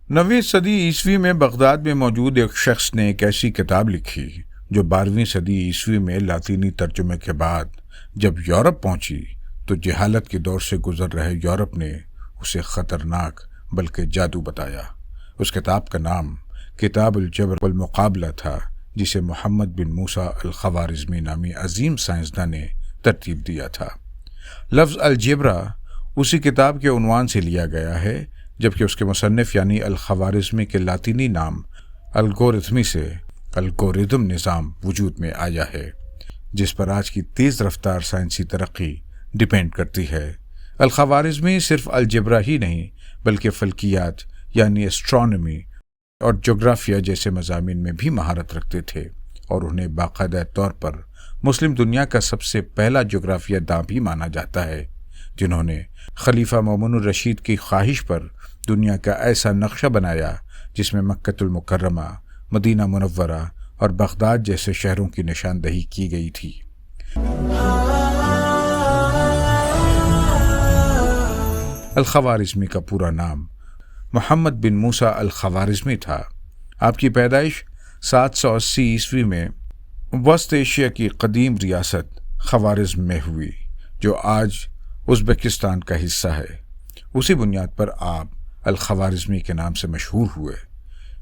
9ویں صدی عیسوی میں بغداد میں موجود ایک شخص نے ایک ایسی کتاب لکھی جو 12ویں صدی عیسوی میں لاطینی ترجمے کے بعد جب یورپ پہنچی تو جہالت کے دور سے گزر رہے یورپ نے اسے خطرناک بلکہ جادو بتایا۔ اس کتاب کا نام کتاب الجبر والمقابلہ تھا، جسے محمد بن موسیٰ الخوارزمی نامی عظیم سائنسداں نے ترتیب دیا تھا۔ لفظ الجبرا اسی کتاب کے عنوان سے لیا گیا ہے، جبکہ اس کے مصنف یعنی الخوارزمی کے لاطینی نام الگورتھمی سے الگوریدم نظام وجود میں آیا ہے، جس پر آج کی تیز رفتار سائنسی ترقی ڈیپینڈ کرتی ہے۔ الخوارزمی صرف الجبرا ہی نہیں بلکہ فلکیات یعنی ایسٹرونومی اور جغرافیہ جیسے مضامین میں بھی مہارت رکھتے تھے، اور انہیں باقاعدہ طور پر مسلم دنیا کا سب سے پہلا جغرافیہ داں بھی مانا جاتا ہے، جنہوں نے خلیفہ مامون الرشید کی خواہش پر دنیا کا ایسا نقشہ بنایا جس میں مکۃ المکرمہ، مدینہ منورہ اور بغداد جیسے شہروں کی نشاندہی کی گئی تھی۔ الخوارزمی کا پورا نام محمد بن موسیٰ الخوارزمی تھا۔ آپ کی پیدائش 780 عیسوی میں وسط ایشیا کی قدیم ریاست خوارزم میں ہوئی، جو آج ازبکستان کا حصہ ہے۔ اسی بنیاد پر آپ الخوارزمی کے نام سے مشہور ہوئے۔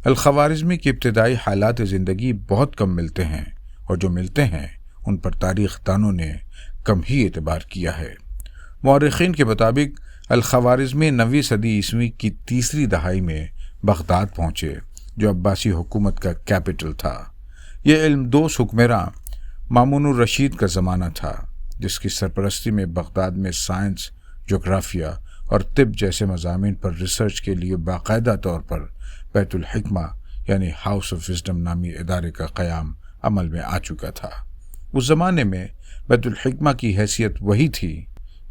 الخوارزمی کی ابتدائی حالات زندگی بہت کم ملتے ہیں، اور جو ملتے ہیں ان پر تاریخ دانوں نے کم ہی اعتبار کیا ہے۔ مورخین کے مطابق الخوارزمی 9ویں صدی عیسوی کی تیسری دہائی میں بغداد پہنچے، جو عباسی حکومت کا کیپٹل تھا۔ یہ علم دوست حکمراں مامون الرشید کا زمانہ تھا، جس کی سرپرستی میں بغداد میں سائنس، جغرافیہ اور طب جیسے مضامین پر ریسرچ کے لیے باقاعدہ طور پر بیت الحکمہ یعنی ہاؤس آف وزڈم نامی ادارے کا قیام عمل میں آ چکا تھا۔ اس زمانے میں بیت الحکمہ کی حیثیت وہی تھی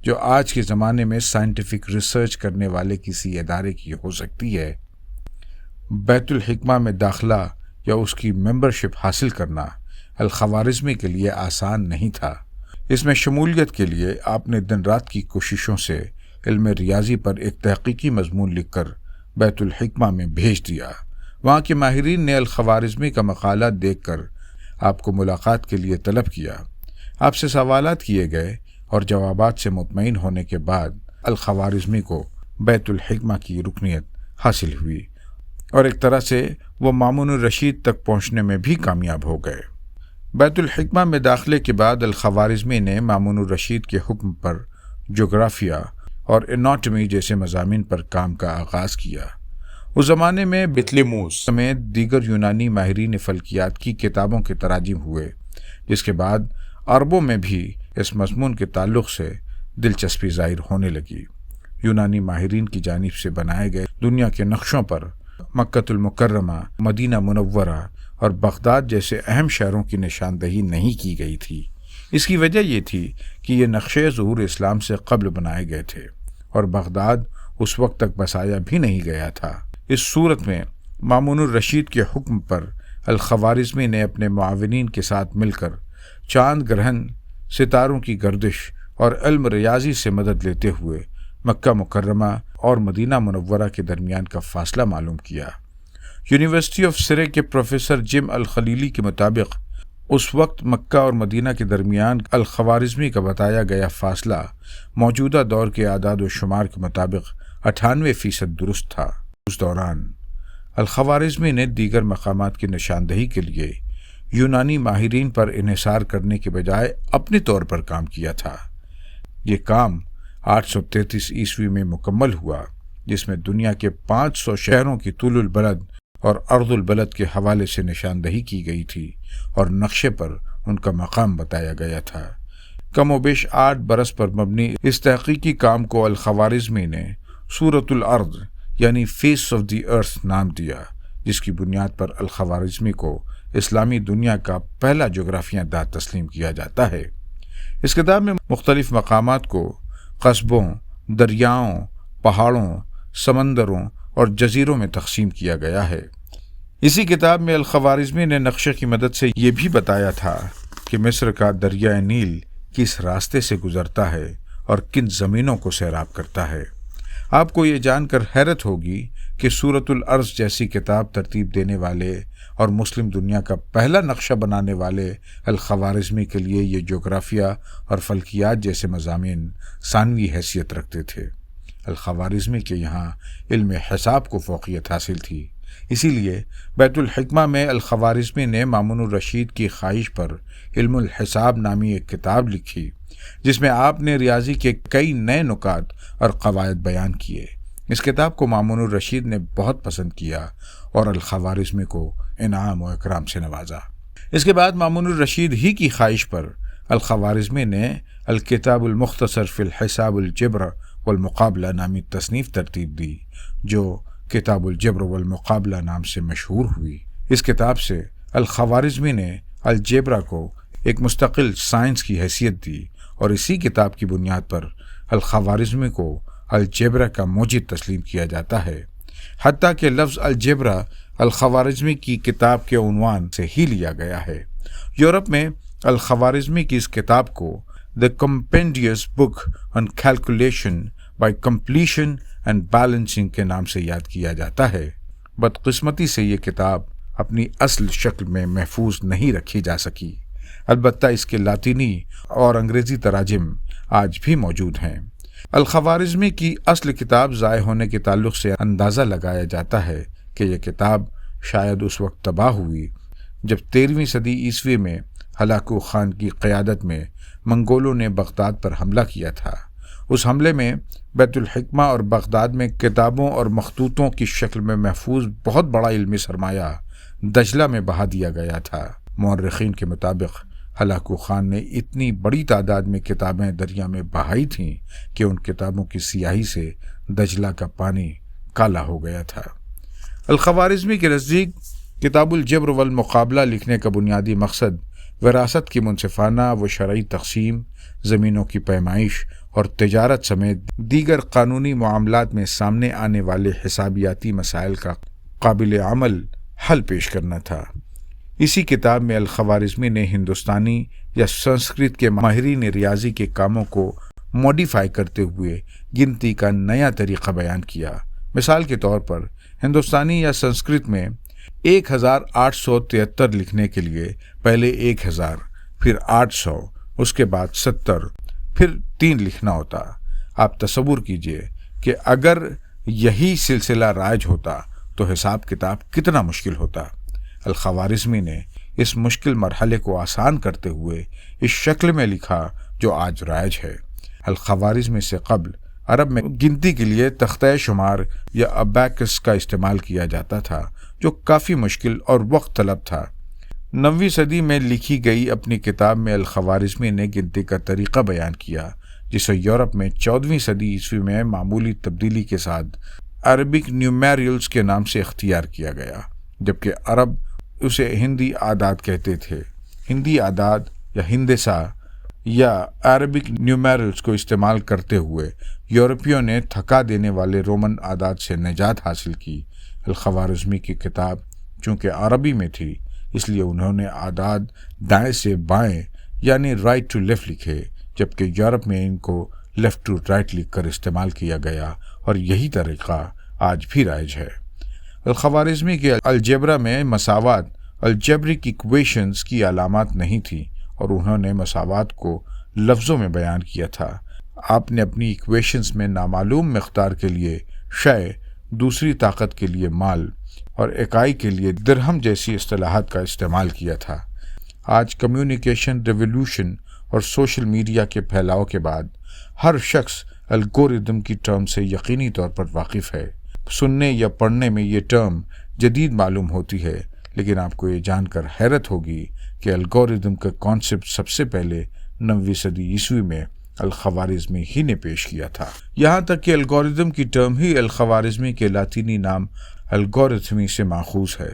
جو آج کے زمانے میں سائنٹیفک ریسرچ کرنے والے کسی ادارے کی ہو سکتی ہے۔ بیت الحکمہ میں داخلہ یا اس کی ممبرشپ حاصل کرنا الخوارزمی کے لیے آسان نہیں تھا۔ اس میں شمولیت کے لیے آپ نے دن رات کی کوششوں سے علم ریاضی پر ایک تحقیقی مضمون لکھ کر بیت الحکمہ میں بھیج دیا۔ وہاں کے ماہرین نے الخوارزمی کا مقالہ دیکھ کر آپ کو ملاقات کے لیے طلب کیا۔ آپ سے سوالات کیے گئے اور جوابات سے مطمئن ہونے کے بعد الخوارزمی کو بیت الحکمہ کی رکنیت حاصل ہوئی، اور ایک طرح سے وہ مامون الرشید تک پہنچنے میں بھی کامیاب ہو گئے۔ بیت الحکمہ میں داخلے کے بعد الخوارزمی نے مامون الرشید کے حکم پر جغرافیہ اور اناٹمی جیسے مضامین پر کام کا آغاز کیا۔ اس زمانے میں بطلیموس سمیت دیگر یونانی ماہرین فلکیات کی کتابوں کے تراجم ہوئے، جس کے بعد عربوں میں بھی اس مضمون کے تعلق سے دلچسپی ظاہر ہونے لگی۔ یونانی ماہرین کی جانب سے بنائے گئے دنیا کے نقشوں پر مکۃ المکرمہ، مدینہ منورہ اور بغداد جیسے اہم شہروں کی نشاندہی نہیں کی گئی تھی۔ اس کی وجہ یہ تھی کہ یہ نقشے ظہور اسلام سے قبل بنائے گئے تھے، اور بغداد اس وقت تک بسایا بھی نہیں گیا تھا۔ اس صورت میں مامون الرشید کے حکم پر الخوارزمی نے اپنے معاونین کے ساتھ مل کر چاند گرہن، ستاروں کی گردش اور علم ریاضی سے مدد لیتے ہوئے مکہ مکرمہ اور مدینہ منورہ کے درمیان کا فاصلہ معلوم کیا۔ یونیورسٹی آف سرے کے پروفیسر جم الخلیلی کے مطابق اس وقت مکہ اور مدینہ کے درمیان الخوارزمی کا بتایا گیا فاصلہ موجودہ دور کے اعداد و شمار کے مطابق 98% درست تھا۔ اس دوران الخوارزمی نے دیگر مقامات کی نشاندہی کے لیے یونانی ماہرین پر انحصار کرنے کے بجائے اپنے طور پر کام کیا تھا۔ یہ کام 833 عیسوی میں مکمل ہوا، جس میں دنیا کے 500 شہروں کی طول البلد اور عرض البلد کے حوالے سے نشاندہی کی گئی تھی، اور نقشے پر ان کا مقام بتایا گیا تھا۔ کم و بیش 8 برس پر مبنی اس تحقیقی کام کو الخوارزمی نے سورۃ الارض یعنی فیس آف دی ارتھ نام دیا، جس کی بنیاد پر الخوارزمی کو اسلامی دنیا کا پہلا جغرافیہ داں تسلیم کیا جاتا ہے۔ اس کتاب میں مختلف مقامات کو قصبوں، دریاؤں، پہاڑوں، سمندروں اور جزیروں میں تقسیم کیا گیا ہے۔ اسی کتاب میں الخوارزمی نے نقشے کی مدد سے یہ بھی بتایا تھا کہ مصر کا دریائے نیل کس راستے سے گزرتا ہے اور کن زمینوں کو سیراب کرتا ہے۔ آپ کو یہ جان کر حیرت ہوگی کہ سورۃ الارض جیسی کتاب ترتیب دینے والے اور مسلم دنیا کا پہلا نقشہ بنانے والے الخوارزمی کے لیے یہ جغرافیہ اور فلکیات جیسے مضامین ثانوی حیثیت رکھتے تھے۔ الخوارزمی کے یہاں علم حساب کو فوقیت حاصل تھی، اسی لیے بیت الحکمہ میں الخوارزمی نے مامون الرشید کی خواہش پر علم الحساب نامی ایک کتاب لکھی، جس میں آپ نے ریاضی کے کئی نئے نکات اور قواعد بیان کیے۔ اس کتاب کو مامون الرشید نے بہت پسند کیا اور الخوارزمی کو انعام و اکرام سے نوازا۔ اس کے بعد مامون الرشید ہی کی خواہش پر الخوارزمی نے الکتاب المختصر فی الحساب الجبر والمقابلہ نامی تصنیف ترتیب دی، جو کتاب الجبر والمقابلہ نام سے مشہور ہوئی۔ اس کتاب سے الخوارزمی نے الجبرا کو ایک مستقل سائنس کی حیثیت دی اور اسی کتاب کی بنیاد پر الخوارزمی کو الجبرا کا موجد تسلیم کیا جاتا ہے، حتیٰ کہ لفظ الجبرا الخوارزمی کی کتاب کے عنوان سے ہی لیا گیا ہے۔ یورپ میں الخوارزمی کی اس کتاب کو The Compendious Book on Calculation by Completion and Balancing کے نام سے یاد کیا جاتا ہے۔ بدقسمتی سے یہ کتاب اپنی اصل شکل میں محفوظ نہیں رکھی جا سکی، البتہ اس کے لاطینی اور انگریزی تراجم آج بھی موجود ہیں۔ الخوارزمی کی اصل کتاب ضائع ہونے کے تعلق سے اندازہ لگایا جاتا ہے کہ یہ کتاب شاید اس وقت تباہ ہوئی جب 13ویں صدی عیسوی میں ہلاکو خان کی قیادت میں منگولوں نے بغداد پر حملہ کیا تھا۔ اس حملے میں بیت الحکمہ اور بغداد میں کتابوں اور مخطوطوں کی شکل میں محفوظ بہت بڑا علمی سرمایہ دجلہ میں بہا دیا گیا تھا۔ مورخین کے مطابق ہلاکو خان نے اتنی بڑی تعداد میں کتابیں دریا میں بہائی تھیں کہ ان کتابوں کی سیاہی سے دجلہ کا پانی کالا ہو گیا تھا۔ الخوارزمی کے نزدیک کتاب الجبر والمقابلہ لکھنے کا بنیادی مقصد وراثت کی منصفانہ و شرعی تقسیم، زمینوں کی پیمائش اور تجارت سمیت دیگر قانونی معاملات میں سامنے آنے والے حسابیاتی مسائل کا قابل عمل حل پیش کرنا تھا۔ اسی کتاب میں الخوارزمی نے ہندوستانی یا سنسکرت کے ماہرین ریاضی کے کاموں کو موڈیفائی کرتے ہوئے گنتی کا نیا طریقہ بیان کیا۔ مثال کے طور پر ہندوستانی یا سنسکرت میں 1873 لکھنے کے لیے پہلے 1000، پھر 800، اس کے بعد 70، پھر 3 لکھنا ہوتا۔ آپ تصور کیجئے کہ اگر یہی سلسلہ رائج ہوتا تو حساب کتاب کتنا مشکل ہوتا۔ الخوارزمی نے اس مشکل مرحلے کو آسان کرتے ہوئے اس شکل میں لکھا جو آج رائج ہے۔ الخوارزمی سے قبل عرب میں گنتی کے لیے تختہ شمار یا ابیکس کا استعمال کیا جاتا تھا، جو کافی مشکل اور وقت طلب تھا۔ 9ویں صدی میں لکھی گئی اپنی کتاب میں الخوارزمی نے گنتی کا طریقہ بیان کیا، جسے یورپ میں 14ویں صدی عیسوی میں معمولی تبدیلی کے ساتھ عربک نیومیریلز کے نام سے اختیار کیا گیا، جبکہ عرب اسے ہندی اعداد کہتے تھے۔ ہندی اعداد یا ہندسہ یا عربک نیومیریلز کو استعمال کرتے ہوئے یورپیوں نے تھکا دینے والے رومن اعداد سے نجات حاصل کی۔ الخوارزمی کی کتاب چونکہ عربی میں تھی، اس لیے انہوں نے اعداد دائیں سے بائیں یعنی رائٹ ٹو لیفٹ لکھے، جبکہ یورپ میں ان کو لیفٹ ٹو رائٹ لکھ کر استعمال کیا گیا، اور یہی طریقہ آج بھی رائج ہے۔ الخوارزمی کے الجبرا میں مساوات الجبرک ایکویشنز کی علامات نہیں تھی، اور انہوں نے مساوات کو لفظوں میں بیان کیا تھا۔ آپ نے اپنی ایکویشنز میں نامعلوم مقدار کے لیے شے، دوسری طاقت کے لیے مال اور اکائی کے لیے درہم جیسی اصطلاحات کا استعمال کیا تھا۔ آج کمیونیکیشن ریولوشن اور سوشل میڈیا کے پھیلاؤ کے بعد ہر شخص الگوریدم کی ٹرم سے یقینی طور پر واقف ہے۔ سننے یا پڑھنے میں یہ ٹرم جدید معلوم ہوتی ہے، لیکن آپ کو یہ جان کر حیرت ہوگی کہ الگوریدم کا کانسیپٹ سب سے پہلے 9ویں صدی عیسوی میں الخوارزمی ہی نے پیش کیا تھا۔ یہاں تک کہ الگوریدم کی ٹرم ہی الخوارزمی کے لاطینی نام الگورتھمی سے ماخوذ ہے۔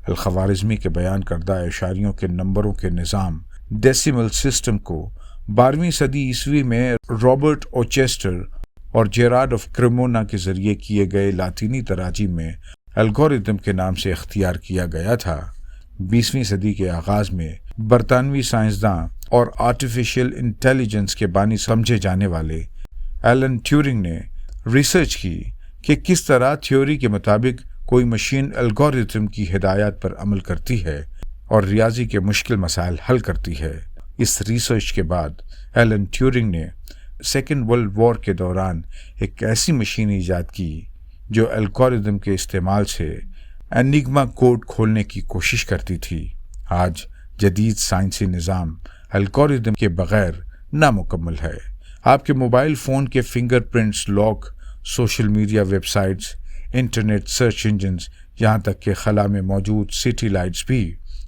الخوارزمی کے بیان کردہ اعشاریوں کے نمبروں کے نظام ڈیسیمل سسٹم کو 12ویں صدی عیسوی میں رابرٹ اوچیسٹر اور جیرارڈ آف کریمونا کے ذریعے کیے گئے لاطینی تراجم میں الگوریدم کے نام سے اختیار کیا گیا تھا۔ 20ویں صدی کے آغاز میں برطانوی سائنسداں اور آرٹیفیشل انٹیلیجنس کے بانی سمجھے جانے والے ایلن ٹیورنگ نے ریسرچ کی کہ کس طرح تھیوری کے مطابق کوئی مشین الگوریتم کی ہدایات پر عمل کرتی ہے اور ریاضی کے مشکل مسائل حل کرتی ہے۔ اس ریسرچ کے بعد ایلن ٹیورنگ نے سیکنڈ ورلڈ وار کے دوران ایک ایسی مشین ایجاد کی جو الگوریتم کے استعمال سے انگما کوڈ کھولنے کی کوشش کرتی تھی۔ آج جدید سائنسی نظام الگوریتم کے بغیر نامکمل ہے۔ آپ کے موبائل فون کے fingerprints, lock, social media websites, internet search engines, یہاں تک کہ خلا میں موجود سٹی لائٹس بھی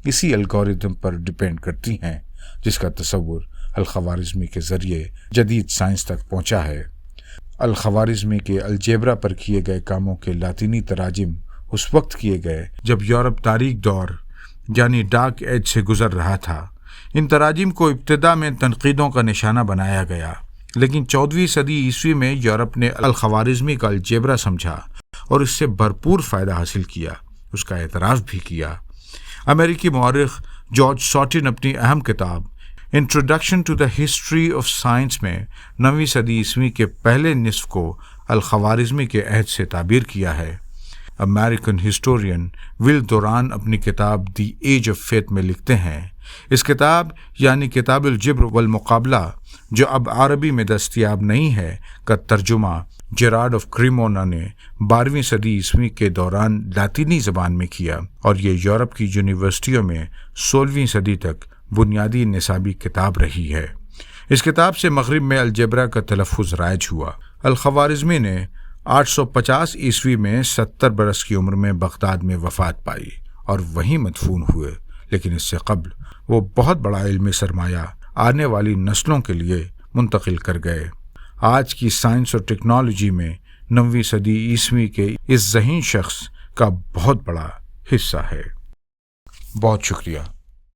اسی الگوریتم پر ڈیپینڈ کرتی ہیں جس کا تصور الخوارزمی کے ذریعے جدید سائنس تک پہنچا ہے۔ الخوارزمی کے الجبرا پر کیے گئے کاموں کے لاطینی تراجم اس وقت کیے گئے جب یورپ تاریک دور یعنی ڈارک ایج سے گزر رہا تھا۔ ان تراجم کو ابتدا میں تنقیدوں کا نشانہ بنایا گیا، لیکن 14ویں صدی عیسوی میں یورپ نے الخوارزمی کا الجبرا سمجھا اور اس سے بھرپور فائدہ حاصل کیا، اس کا اعتراف بھی کیا۔ امریکی مورخ جارج ساٹن اپنی اہم کتاب introduction to the history of science میں 9ویں صدی عیسوی کے پہلے نصف کو الخوارزمی کے عہد سے تعبیر کیا ہے۔ امریکن ہسٹورین ول دوران اپنی کتاب دی ایج آف فیتھ میں لکھتے ہیں، اس کتاب یعنی کتاب الجبر والمقابلہ جو اب عربی میں دستیاب نہیں ہے کا ترجمہ جیراڈ آف کریمونا نے 12ویں صدی عیسوی کے دوران لاطینی زبان میں کیا اور یہ یورپ کی یونیورسٹیوں میں 16ویں صدی تک بنیادی نصابی کتاب رہی ہے۔ اس کتاب سے مغرب میں الجبرا کا تلفظ رائج ہوا۔ الخوارزمی نے 850 عیسوی میں 70 برس کی عمر میں بغداد میں وفات پائی اور وہیں مدفون ہوئے، لیکن اس سے قبل وہ بہت بڑا علمی سرمایہ آنے والی نسلوں کے لیے منتقل کر گئے۔ آج کی سائنس اور ٹیکنالوجی میں 9ویں صدی عیسوی کے اس ذہین شخص کا بہت بڑا حصہ ہے۔ بہت شکریہ۔